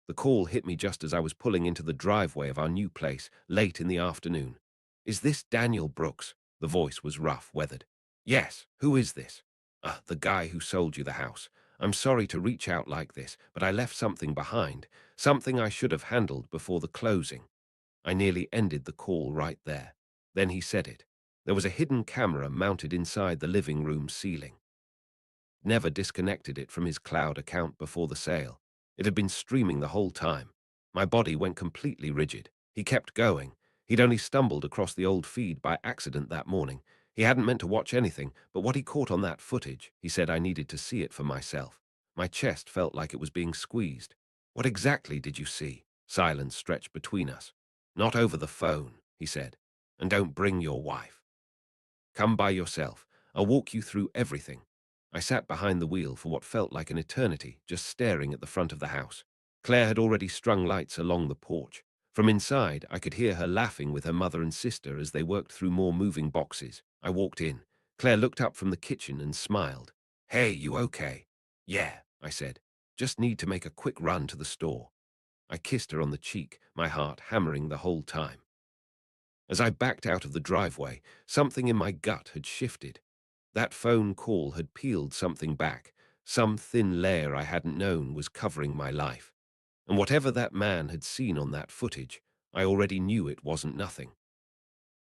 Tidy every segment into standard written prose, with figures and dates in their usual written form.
The call hit me just as I was pulling into the driveway of our new place late in the afternoon. "Is this Daniel Brooks?" The voice was rough, weathered. "Yes. Who is this?" The guy who sold you the house. I'm sorry to reach out like this, but I left something behind, something I should have handled before the closing." I nearly ended the call right there. Then he said it. There was a hidden camera mounted inside the living room ceiling. Never disconnected it from his cloud account before the sale. It had been streaming the whole time. My body went completely rigid. He kept going. He'd only stumbled across the old feed by accident that morning. He hadn't meant to watch anything, but what he caught on that footage, he said I needed to see it for myself. My chest felt like it was being squeezed. "What exactly did you see?" Silence stretched between us. "Not over the phone," he said. "And don't bring your wife. Come by yourself. I'll walk you through everything." I sat behind the wheel for what felt like an eternity, just staring at the front of the house. Claire had already strung lights along the porch. From inside, I could hear her laughing with her mother and sister as they worked through more moving boxes. I walked in. Claire looked up from the kitchen and smiled. "Hey, you okay?" "Yeah," I said. "Just need to make a quick run to the store." I kissed her on the cheek, my heart hammering the whole time. As I backed out of the driveway, something in my gut had shifted. That phone call had peeled something back. Some thin layer I hadn't known was covering my life. And whatever that man had seen on that footage, I already knew it wasn't nothing.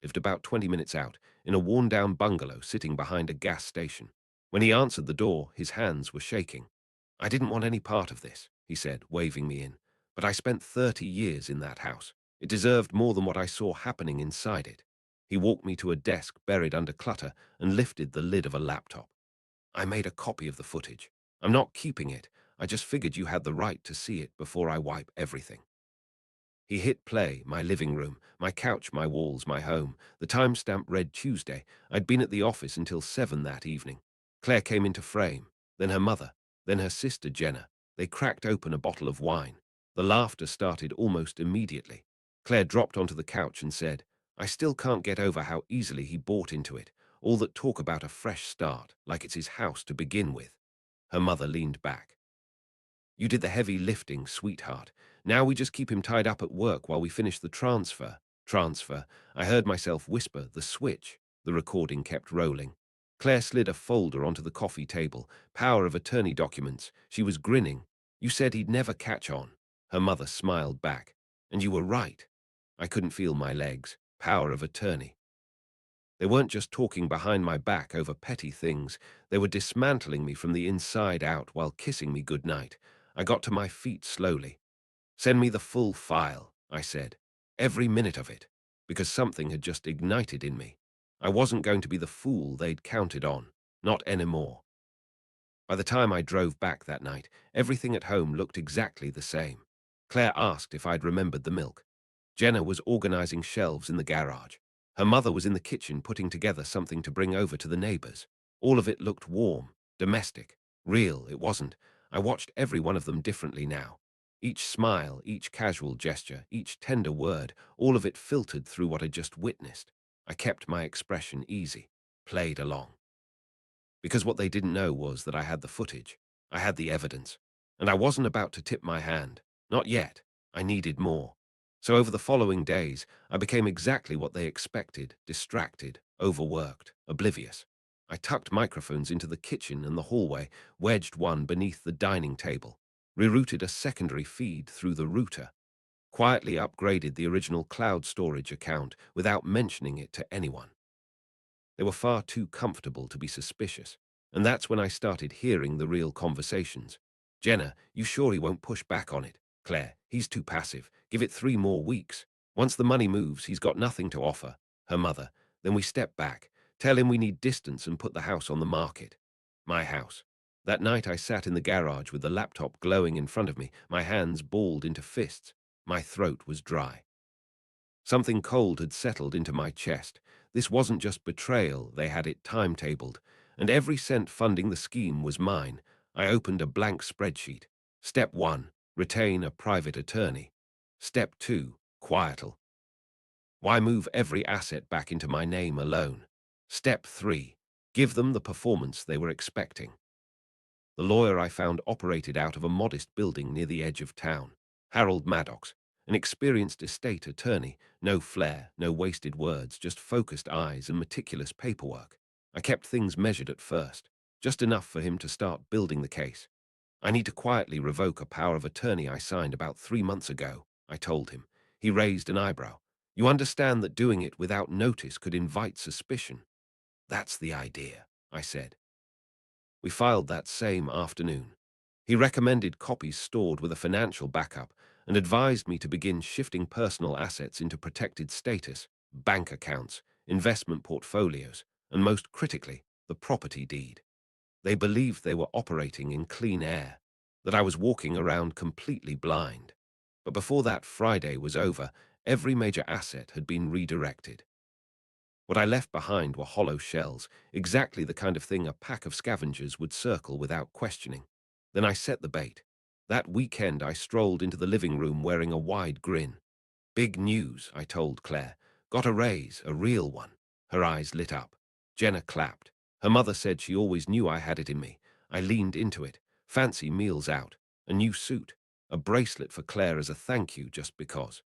Lived about 20 minutes out, in a worn-down bungalow sitting behind a gas station. When he answered the door, his hands were shaking. "I didn't want any part of this," he said, waving me in. "But I spent 30 years in that house. It deserved more than what I saw happening inside it." He walked me to a desk buried under clutter and lifted the lid of a laptop. "I made a copy of the footage. I'm not keeping it. I just figured you had the right to see it before I wipe everything." He hit play, my living room, my couch, my walls, my home. The timestamp read Tuesday. I'd been at the office until 7 that evening. Claire came into frame, then her mother, then her sister Jenna. They cracked open a bottle of wine. The laughter started almost immediately. Claire dropped onto the couch and said, "I still can't get over how easily he bought into it. All that talk about a fresh start, like it's his house to begin with." Her mother leaned back. "You did the heavy lifting, sweetheart. Now we just keep him tied up at work while we finish the transfer." Transfer. I heard myself whisper, "The switch." The recording kept rolling. Claire slid a folder onto the coffee table. Power of attorney documents. She was grinning. "You said he'd never catch on." Her mother smiled back. "And you were right." I couldn't feel my legs. Power of attorney. They weren't just talking behind my back over petty things. They were dismantling me from the inside out while kissing me goodnight. I got to my feet slowly. "Send me the full file," I said. "Every minute of it." Because something had just ignited in me. I wasn't going to be the fool they'd counted on. Not anymore. By the time I drove back that night, everything at home looked exactly the same. Claire asked if I'd remembered the milk. Jenna was organizing shelves in the garage. Her mother was in the kitchen putting together something to bring over to the neighbors. All of it looked warm, domestic, real. It wasn't. I watched every one of them differently now. Each smile, each casual gesture, each tender word, all of it filtered through what I'd just witnessed. I kept my expression easy, played along. Because what they didn't know was that I had the footage. I had the evidence. And I wasn't about to tip my hand. Not yet. I needed more. So over the following days, I became exactly what they expected: distracted, overworked, oblivious. I tucked microphones into the kitchen and the hallway, wedged one beneath the dining table, rerouted a secondary feed through the router, quietly upgraded the original cloud storage account without mentioning it to anyone. They were far too comfortable to be suspicious, and that's when I started hearing the real conversations. "Jenna, you sure he won't push back on it?" "Claire, he's too passive. Give it 3 more weeks. Once the money moves, he's got nothing to offer." Her mother. "Then we step back. Tell him we need distance and put the house on the market." My house. That night I sat in the garage with the laptop glowing in front of me, my hands balled into fists. My throat was dry. Something cold had settled into my chest. This wasn't just betrayal, they had it timetabled, and every cent funding the scheme was mine. I opened a blank spreadsheet. Step 1, retain a private attorney. Step 2, quietal. Why move every asset back into my name alone? Step 3, give them the performance they were expecting. The lawyer I found operated out of a modest building near the edge of town. Harold Maddox, an experienced estate attorney, no flair, no wasted words, just focused eyes and meticulous paperwork. I kept things measured at first, just enough for him to start building the case. I need to quietly revoke a power of attorney I signed about 3 months ago, I told him. He raised an eyebrow. You understand that doing it without notice could invite suspicion? That's the idea, I said. We filed that same afternoon. He recommended copies stored with a financial backup and advised me to begin shifting personal assets into protected status, bank accounts, investment portfolios, and most critically, the property deed. They believed they were operating in clean air, that I was walking around completely blind. But before that Friday was over, every major asset had been redirected. What I left behind were hollow shells, exactly the kind of thing a pack of scavengers would circle without questioning. Then I set the bait. That weekend I strolled into the living room wearing a wide grin. Big news, I told Claire. Got a raise, a real one. Her eyes lit up. Jenna clapped. Her mother said she always knew I had it in me. I leaned into it. Fancy meals out. A new suit. A bracelet for Claire as a thank you just because.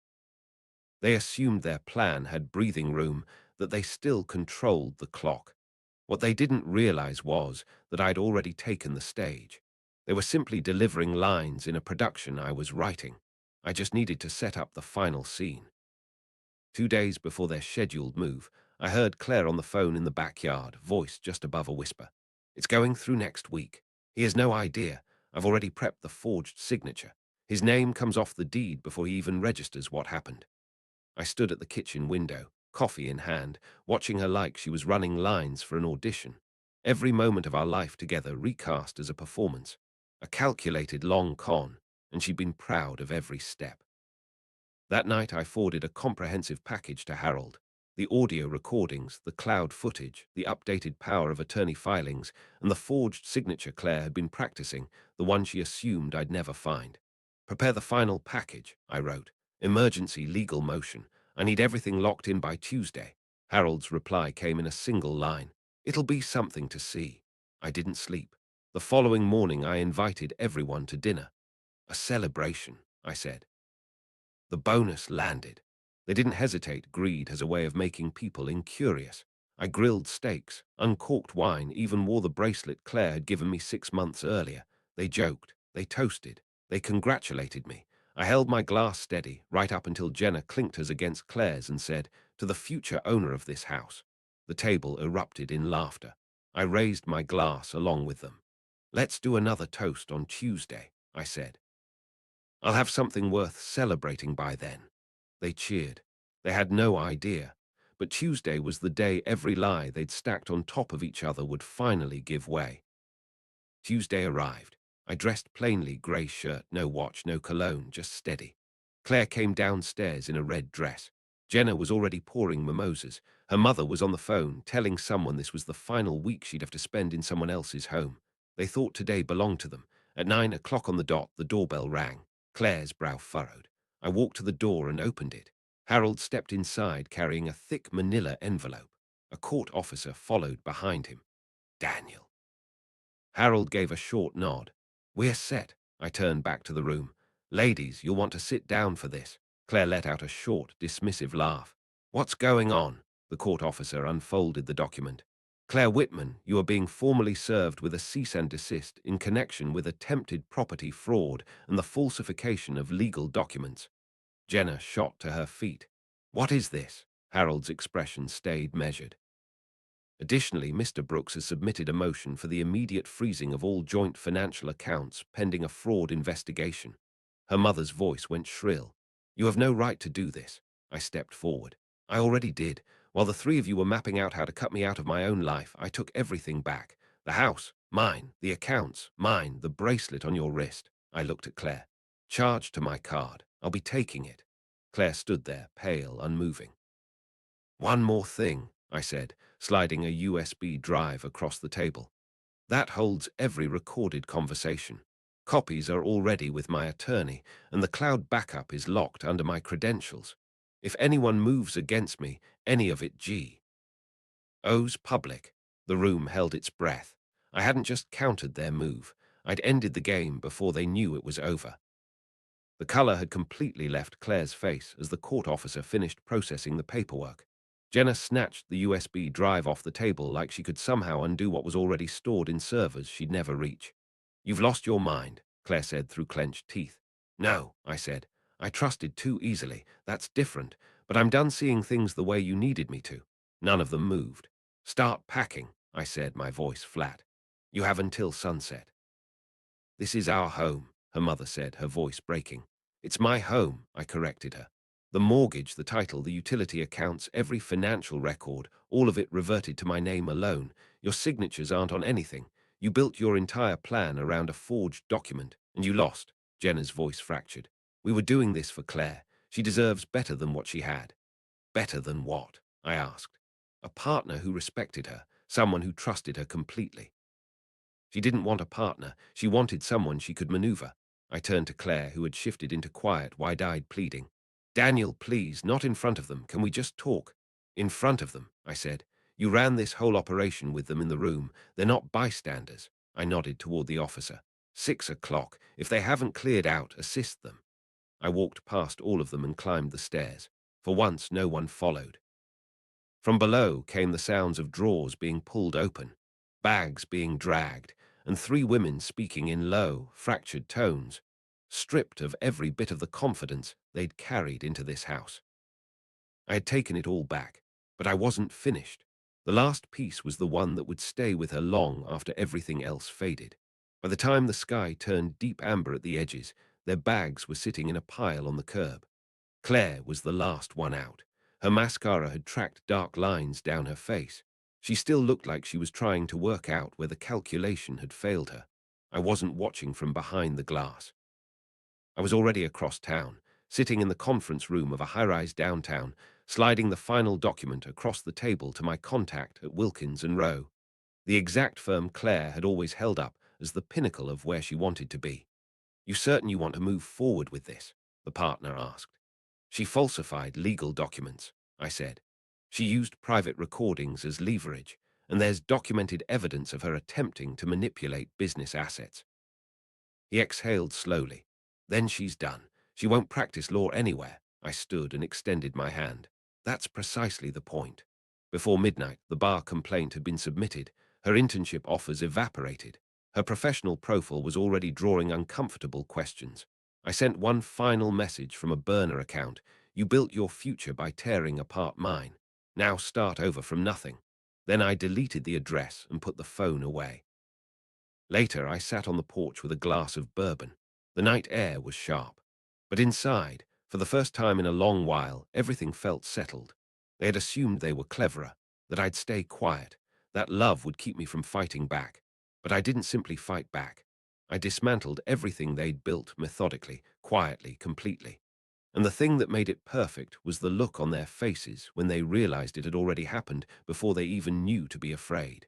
They assumed their plan had breathing room, that they still controlled the clock. What they didn't realize was that I'd already taken the stage. They were simply delivering lines in a production I was writing. I just needed to set up the final scene. 2 days before their scheduled move, I heard Claire on the phone in the backyard, voice just above a whisper. It's going through next week. He has no idea. I've already prepped the forged signature. His name comes off the deed before he even registers what happened. I stood at the kitchen window, coffee in hand, watching her like she was running lines for an audition. Every moment of our life together recast as a performance, a calculated long con, and she'd been proud of every step. That night I forwarded a comprehensive package to Harold. The audio recordings, the cloud footage, the updated power of attorney filings, and the forged signature Claire had been practicing, the one she assumed I'd never find. Prepare the final package, I wrote. Emergency legal motion. I need everything locked in by Tuesday. Harold's reply came in a single line. It'll be something to see. I didn't sleep. The following morning I invited everyone to dinner. A celebration, I said. The bonus landed. They didn't hesitate. Greed has a way of making people incurious. I grilled steaks, uncorked wine, even wore the bracelet Claire had given me 6 months earlier. They joked, they toasted, they congratulated me. I held my glass steady, right up until Jenna clinked hers against Claire's and said, "To the future owner of this house." The table erupted in laughter. I raised my glass along with them. "Let's do another toast on Tuesday," I said. "I'll have something worth celebrating by then." They cheered. They had no idea. But Tuesday was the day every lie they'd stacked on top of each other would finally give way. Tuesday arrived. I dressed plainly, grey shirt, no watch, no cologne, just steady. Claire came downstairs in a red dress. Jenna was already pouring mimosas. Her mother was on the phone, telling someone this was the final week she'd have to spend in someone else's home. They thought today belonged to them. At 9 o'clock on the dot, the doorbell rang. Claire's brow furrowed. I walked to the door and opened it. Harold stepped inside carrying a thick manila envelope. A court officer followed behind him. Daniel. Harold gave a short nod. "We're set." I turned back to the room. "Ladies, you'll want to sit down for this." Claire let out a short, dismissive laugh. "What's going on?" The court officer unfolded the document. "Claire Whitman, you are being formally served with a cease and desist in connection with attempted property fraud and the falsification of legal documents." Jenna shot to her feet. "What is this?" Harold's expression stayed measured. Additionally, Mr. Brooks has submitted a motion for the immediate freezing of all joint financial accounts pending a fraud investigation. Her mother's voice went shrill. "You have no right to do this." I stepped forward. "I already did. While the three of you were mapping out how to cut me out of my own life, I took everything back. The house, mine. The accounts, mine. The bracelet on your wrist." I looked at Claire. "Charged to my card. I'll be taking it." Claire stood there, pale, unmoving. "One more thing," I said, sliding a USB drive across the table. "That holds every recorded conversation. Copies are already with my attorney, and the cloud backup is locked under my credentials. If anyone moves against me, any of it O's public." The room held its breath. I hadn't just countered their move. I'd ended the game before they knew it was over. The color had completely left Claire's face as the court officer finished processing the paperwork. Jenna snatched the USB drive off the table like she could somehow undo what was already stored in servers she'd never reach. "You've lost your mind," Claire said through clenched teeth. "No," I said. "I trusted too easily. That's different. But I'm done seeing things the way you needed me to." None of them moved. "Start packing," I said, my voice flat. "You have until sunset." "This is our home," her mother said, her voice breaking. "It's my home," I corrected her. "The mortgage, the title, the utility accounts, every financial record, all of it reverted to my name alone. Your signatures aren't on anything. You built your entire plan around a forged document, and you lost." Jenna's voice fractured. "We were doing this for Claire. She deserves better than what she had." "Better than what?" I asked. "A partner who respected her, someone who trusted her completely." She didn't want a partner. She wanted someone she could maneuver. I turned to Claire, who had shifted into quiet, wide-eyed pleading. "Daniel, please, not in front of them. Can we just talk?" "In front of them," I said. "You ran this whole operation with them in the room. They're not bystanders." I nodded toward the officer. 6 o'clock. If they haven't cleared out, assist them." I walked past all of them and climbed the stairs. For once, no one followed. From below came the sounds of drawers being pulled open, bags being dragged, and three women speaking in low, fractured tones, stripped of every bit of the confidence they'd carried into this house. I had taken it all back, but I wasn't finished. The last piece was the one that would stay with her long after everything else faded. By the time the sky turned deep amber at the edges, their bags were sitting in a pile on the curb. Claire was the last one out. Her mascara had tracked dark lines down her face. She still looked like she was trying to work out where the calculation had failed her. I wasn't watching from behind the glass. I was already across town, sitting in the conference room of a high-rise downtown, sliding the final document across the table to my contact at Wilkins and Rowe, the exact firm Claire had always held up as the pinnacle of where she wanted to be. "You certain you want to move forward with this?" the partner asked. "She falsified legal documents," I said. "She used private recordings as leverage, and there's documented evidence of her attempting to manipulate business assets." He exhaled slowly. "Then she's done. She won't practice law anywhere." I stood and extended my hand. "That's precisely the point." Before midnight, the bar complaint had been submitted. Her internship offers evaporated. Her professional profile was already drawing uncomfortable questions. I sent one final message from a burner account. "You built your future by tearing apart mine. Now start over from nothing." Then I deleted the address and put the phone away. Later, I sat on the porch with a glass of bourbon. The night air was sharp. But inside, for the first time in a long while, everything felt settled. They had assumed they were cleverer, that I'd stay quiet, that love would keep me from fighting back. But I didn't simply fight back. I dismantled everything they'd built methodically, quietly, completely. And the thing that made it perfect was the look on their faces when they realized it had already happened before they even knew to be afraid.